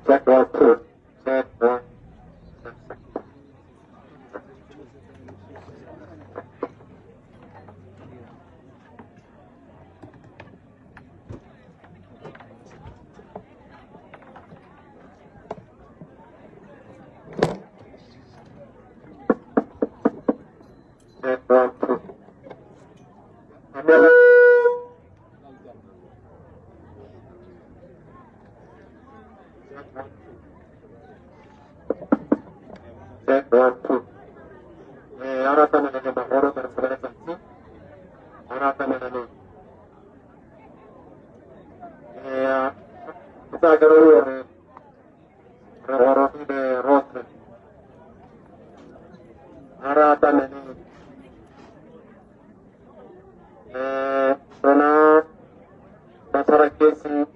Check 1, 2. Check 1. Check 1, 2. Check 1, 2. 改めてでも、オロテルプレゼンツ。改めてね。kita akan lihat orang ini roti harapan ini karena masyarakat sih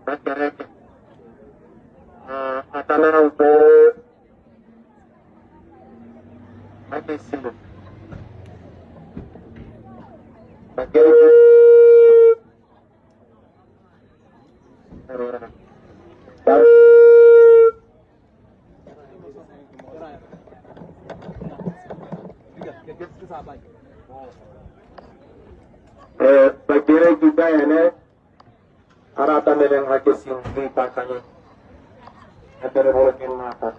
masyarakat akan untuk makin sini masyarakat bagian kita ini harapan yang hakis yang dipakainya ada revolusi mata.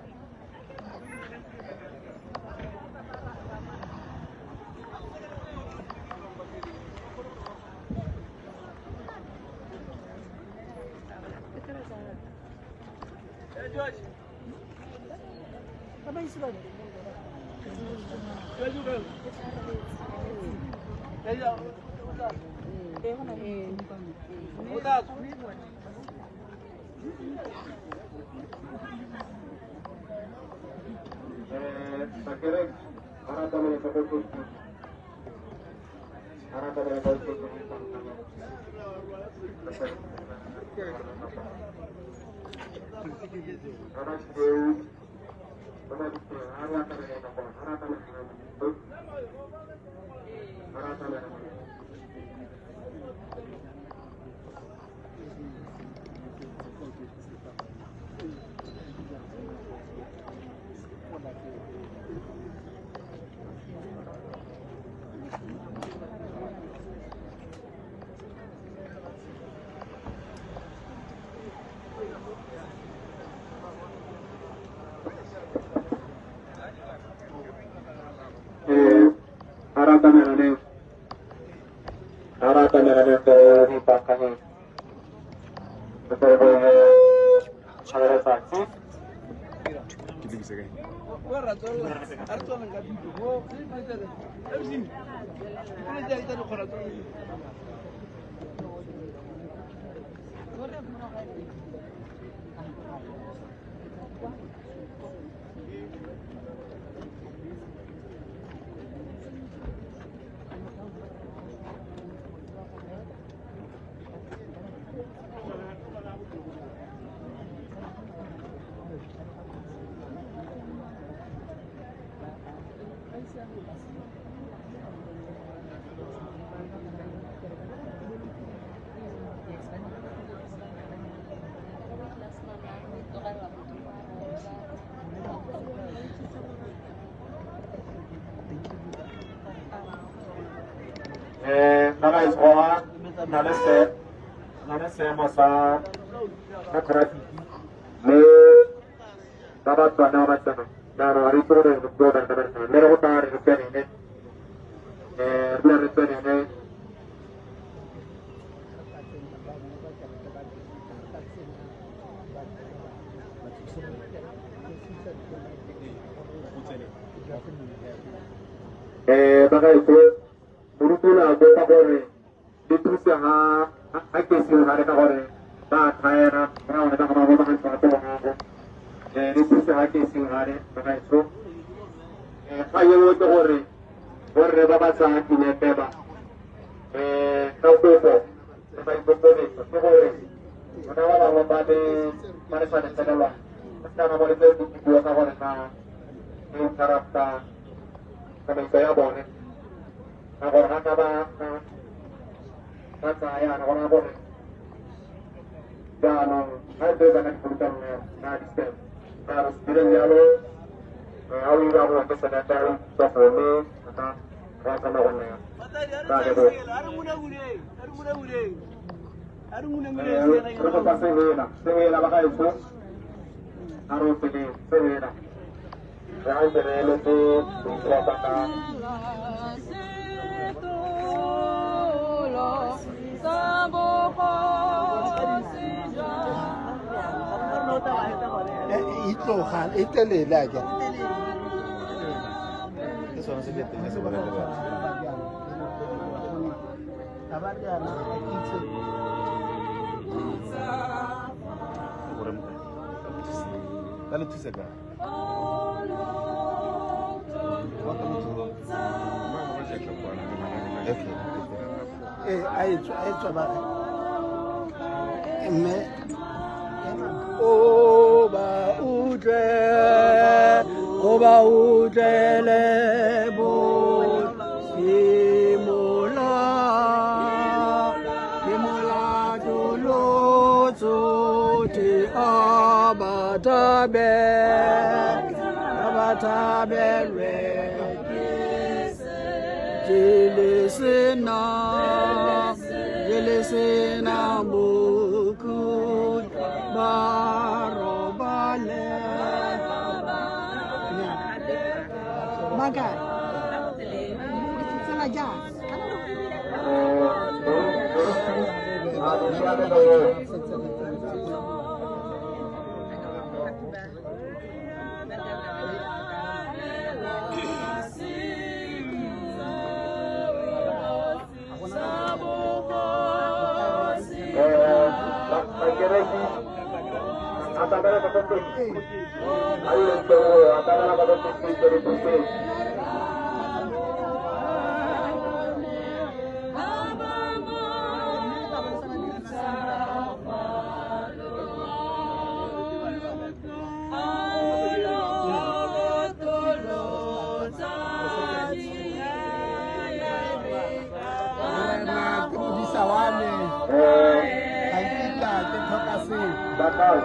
Harapan yang dipakainya betul ada saksi. Kita bisa kan? Nana semua, nana saya masa nakrat me dapat pada macam dan hari itu ada dua dan ada mereka utara itu ini biar itu ini Bagay ko burutula go pagore ditusi ha akesi hare pagore ba thayana rauna na kama bahan sa to bango ditusi ha akesi hare bagay so kayo to gore baba sa kine peba tau ko bagay ko to gore wala wala de para sa dalawa basta na mo ito dito ka gore na yung sarapta kami saya boleh, aku orang apa, saya anak orang boleh, dan ada banyak perubahan yang disebut, harus direnjalo, awal awal kesedaran sokongi, atau rasa lawannya, tak ada. Terus apa sehingga bakal itu harus ini sehingga. Jangan terlalu berubah-ubah. Itu kan, itu lagi. Eso no se mete en eso para el lugar. Dale tu seca. Aí trabalha. Oba udre lebo imula dulu zuti abatabe Jelisena buku barobale makan saja Antara betul ayo itu antara betul dari pusat bakal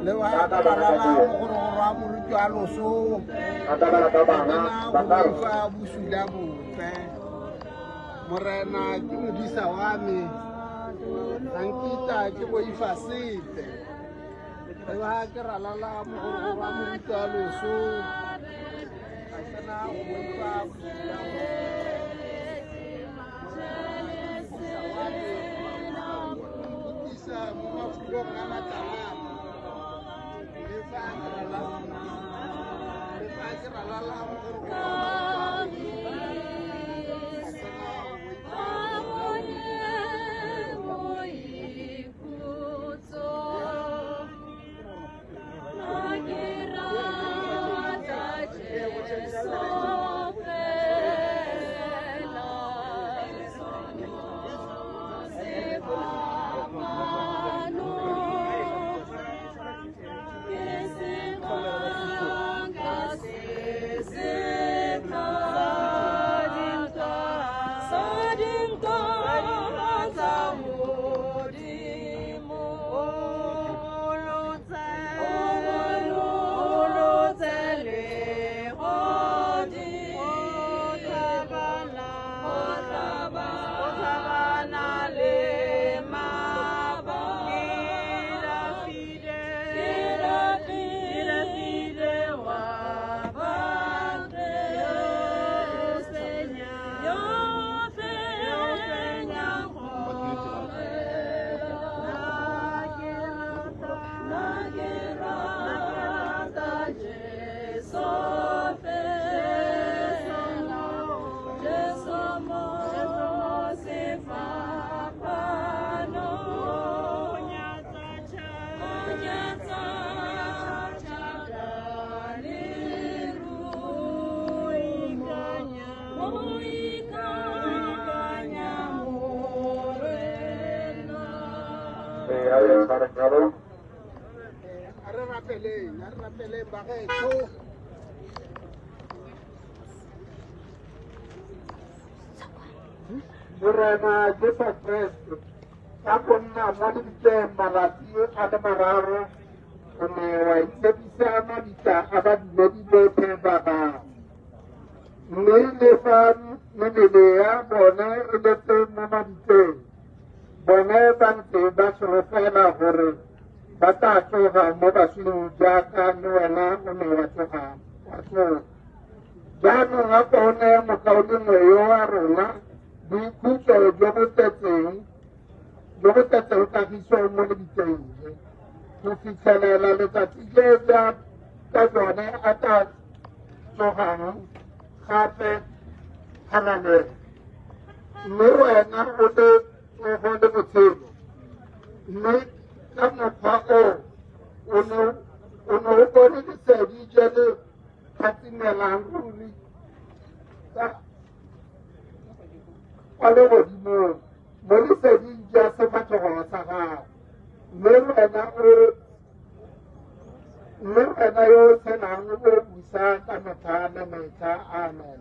lewat orang jual usul antara bana bakal sudah bupe merena itu di sawami dan kita coba ifasite lewat kerala orang jual usul karena umum bisa memaafkan anak tangan ya ya sara nyalo a re rapeleng bagetho. Morena Jesus Christ ka gonna mo ditseng malatsi a le mararo o ne wa itsebisa mabitla a badumedi botlhe ba gago mme le fa mebele ya bone e letse mo mabitleng bone ba ntse ba solofela gore ba tla tsoga mo basing jaaka le wena o ne wa tsoga jaanong a kone mokaodingwe yo wa rona boikhutso jo bo tletseng kagiso mo lebitseng go fitlhelela letsatsi le ka jone a tla tsogang gape gananeng mme wena o le tsogo le botshelo mme ka mokgwa o ne o bone lesedi je le phatsimelang ruri kwa le godimong mo leseding ja sefatlhego sa gago mme wena yo o tshelang o busa ka mekgwa le metlha. Amen.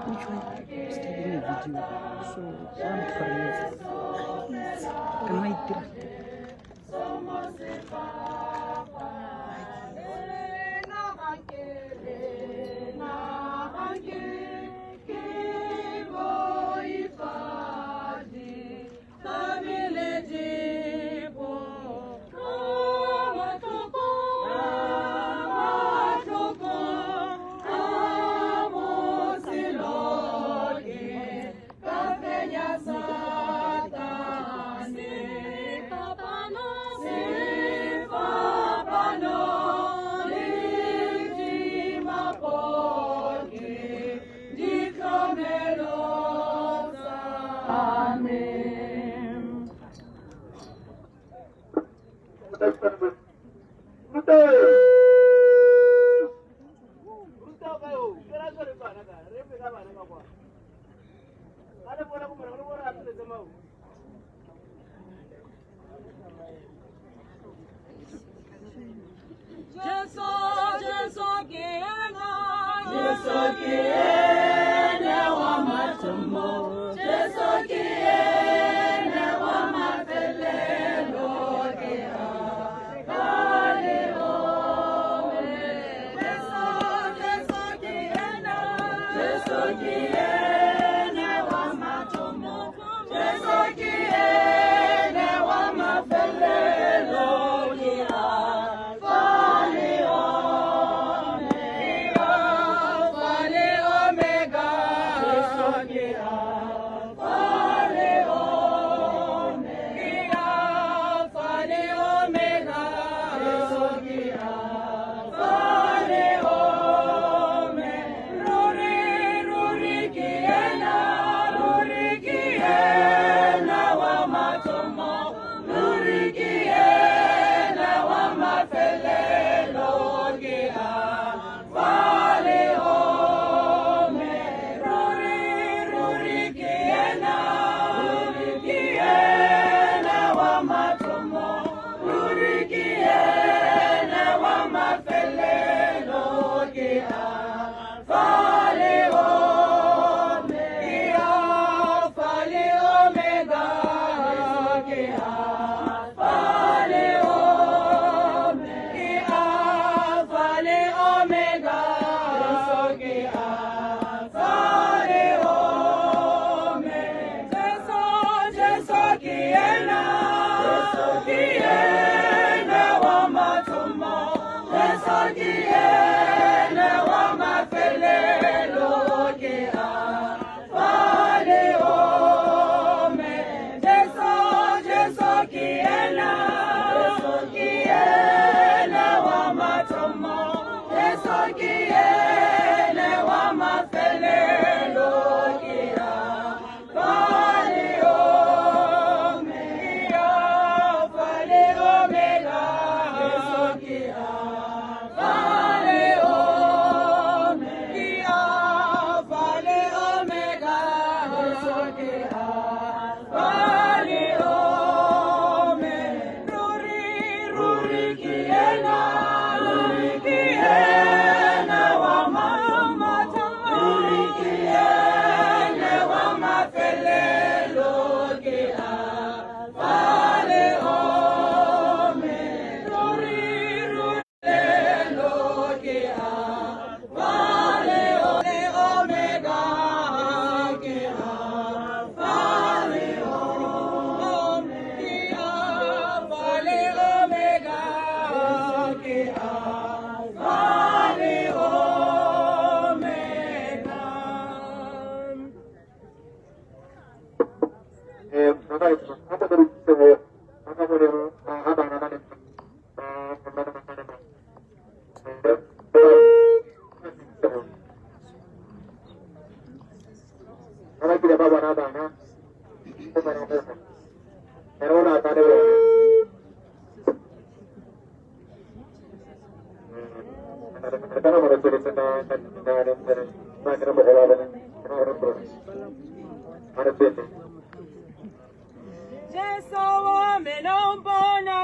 Which one? Studying a video. So I'm forever.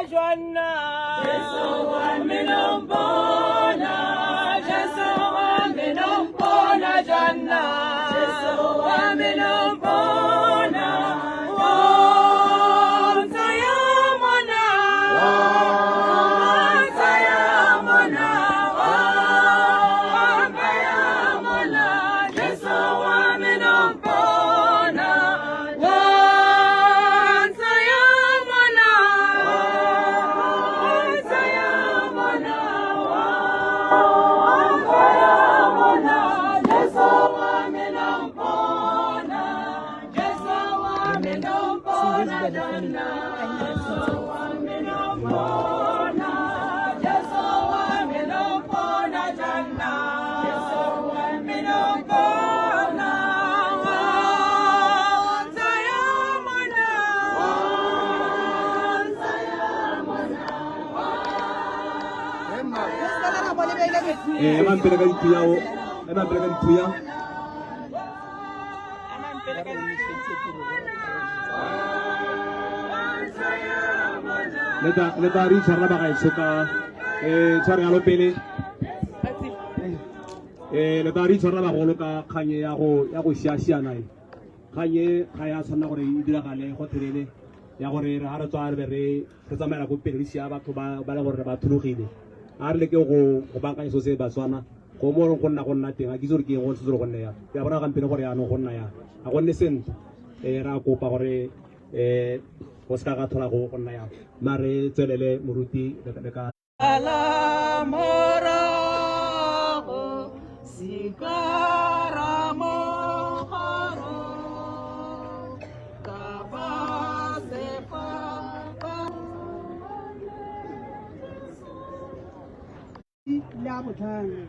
Janna, Eman pele ka dituya o, eman pele ka dituya. Leta Richard la baka soka, Richard ngalo pele. Leta Richard la baka loka kanye ya go shia nai. Kanye kaya sana gore idira kale go terele. Ya gore ra tswa re re tsamela go pele shia batho ba le gore ba thulugile. A re le ke go banka so se ba tswana go mo go nna teng a ke tsore ke go se go nna ya bona kampene gore ya no go nna ya a go nne sent ra kopa gore go ska ga thola go nna ya mare tselele moruti le ka ala morago sikara mo ka ba se pa la botlhano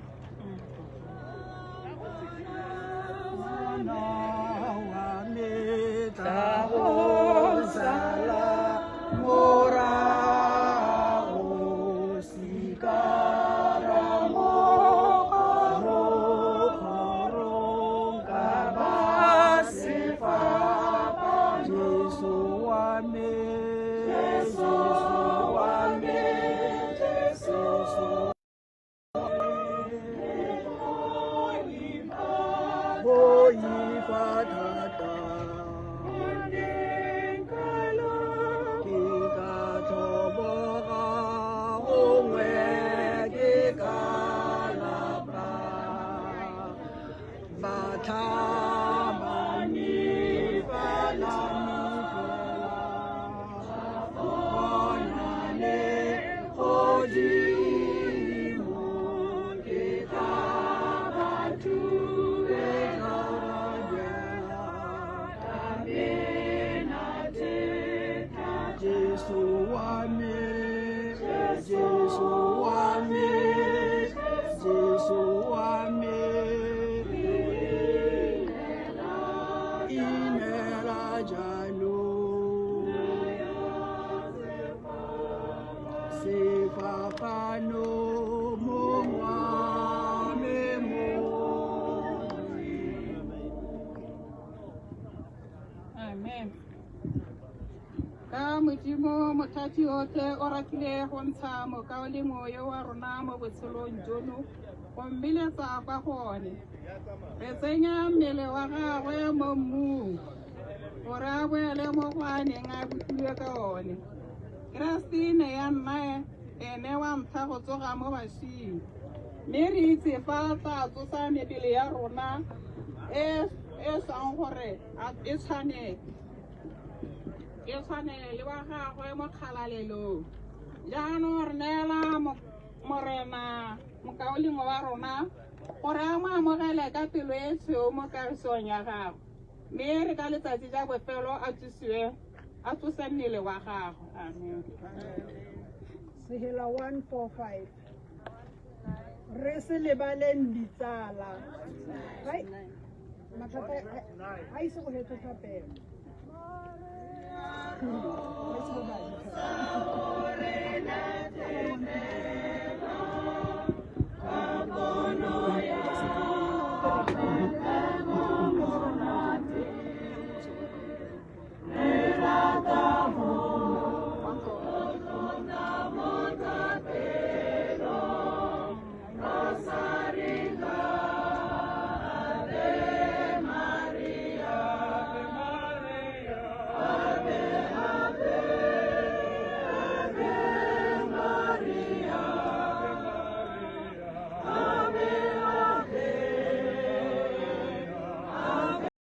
wa me tla go sala morago sikara mo kgorong ka ba sefapa Jesu wa me Jesu wa me Jesu Amen. Ka modimo mothati otlhe o ratile go ntsha mokao le moyo wa rona mo botshelong jono go mmiletsa kwa gone re tsenya mmele wa gagwe mo mmung gore a boele mo go a neng a botilwe ka one Kristine ya nna ene wa ntlha go tsoga mo bašwing mme re itse fa tla tsosa mebele ya rona e sang gore e tshwane le wa gagwe mo kgalalelong jaanong re neela morena mokaolengwe wa rona gore a mo amogele ka pelo e tshweu mo kagisong ya gagwe mme re ka letsatsi ja bofelo a tsose mmele wa gagwe. Amen. Sehela 145 re se lebaleng ditsala mathata a ise go hetsa thapelo